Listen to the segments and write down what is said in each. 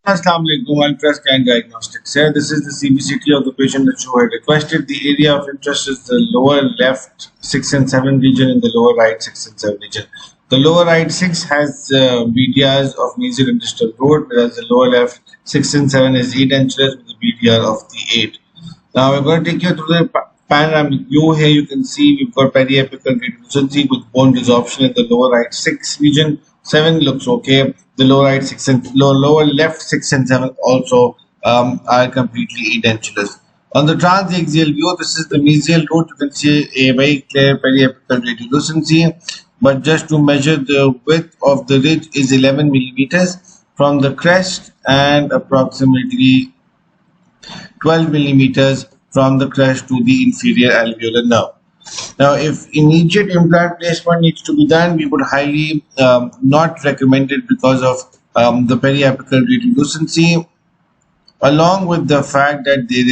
Assalamu alaikum, Ultra Scan Diagnostics. Here, this is the CBCT of the patient that you had requested. The area of interest is the lower left 6 and 7 region and the lower right 6 and 7 region. The lower right 6 has BDRs of mesial and distal root, whereas the lower left 6 and 7 is 8 anchors with the BDR of the 8. Now, we're going to take you through the panoramic view. Here you can see we've got periapical radiolucency with bone resorption in the lower right 6 region. 7 looks okay. The lower right 6 and lower left 6 and 7 also are completely edentulous. On the transaxial view, this is the mesial root. You can see a very clear periapical radiolucency, but just to measure the width of the ridge is 11 millimeters from the crest and approximately 12 millimeters from the crest to the inferior alveolar nerve. Now, if immediate implant placement needs to be done, we would highly not recommend it because of the periapical radiolucency, along with the fact that there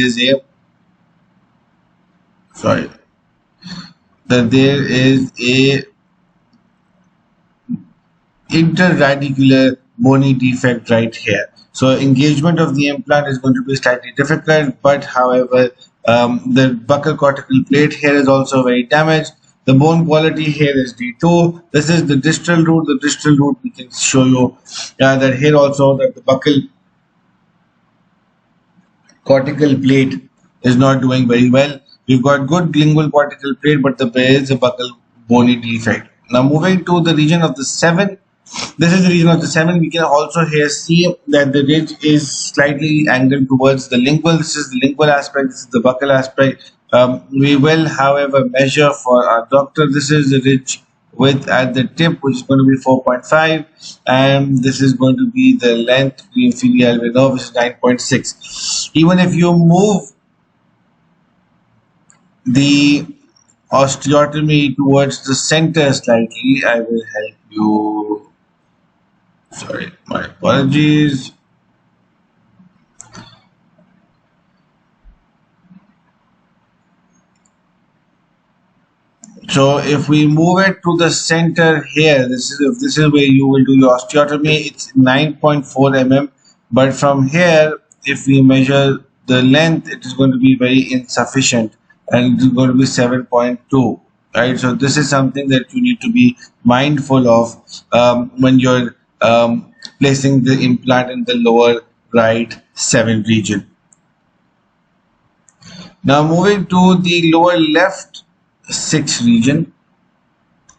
is a interradicular bony defect right here. So engagement of the implant is going to be slightly difficult, but however, the buccal cortical plate here is also very damaged. The bone quality here is D2. This is the distal root. The distal root, we can show you that here also that the buccal cortical plate is not doing very well. We've got good lingual cortical plate, but there is a buccal bony defect. Now moving to the region of the 7. This is the region of the 7. We can also here see that the ridge is slightly angled towards the lingual. This is the lingual aspect. This is the buccal aspect. We will, however, measure for our doctor. This is the ridge width at the tip, which is going to be 4.5, and this is going to be the length of the inferior alveolar nerve, which is 9.6. Even if you move the osteotomy towards the center slightly, I will help you. Sorry, my apologies. So if we move it to the center here, this is where you will do your osteotomy. It's 9.4 mm, but from here, if we measure the length, it is going to be very insufficient, and it is going to be 7.2. Right, so this is something that you need to be mindful of when you're placing the implant in the lower right 7 region. Now moving to the lower left 6 region.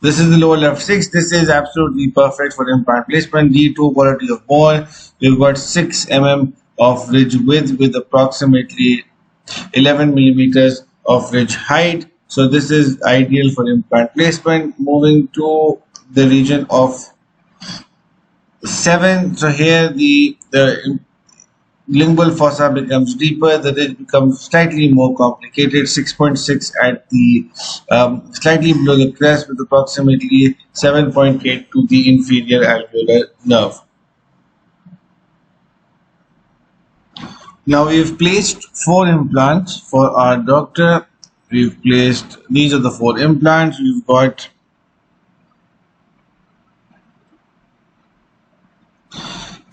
This is the lower left 6. This is absolutely perfect for implant placement. D2 quality of bone. We've got 6 mm of ridge width with approximately 11 millimeters of ridge height. So this is ideal for implant placement. Moving to the region of 7. So here the lingual fossa becomes deeper. The ridge becomes slightly more complicated. 6.6 at the slightly below the crest with approximately 7.8 to the inferior alveolar nerve. Now we've placed 4 implants for our doctor. We've placed, these are the 4 implants. We've got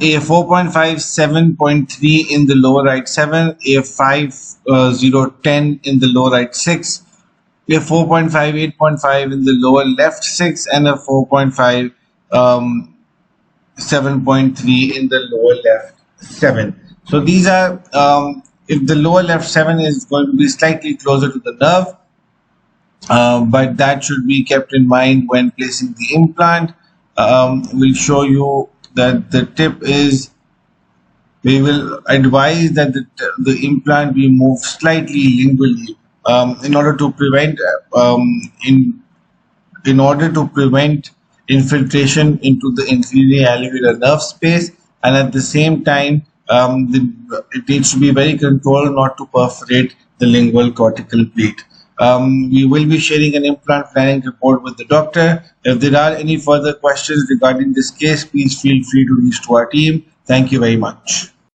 a 4.5 7.3 in the lower right 7, a 5.010 in the lower right 6, a 4.5 8.5 in the lower left 6, and a 4.5 7.3 in the lower left 7. So these are if the lower left 7 is going to be slightly closer to the nerve, but that should be kept in mind when placing the implant. We'll show you that the tip is, we will advise that the implant be moved slightly lingually in order to prevent in order to prevent infiltration into the inferior alveolar nerve space, and at the same time it needs to be very controlled not to perforate the lingual cortical plate. We will be sharing an implant planning report with the doctor. If there are any further questions regarding this case, please feel free to reach to our team. Thank you very much.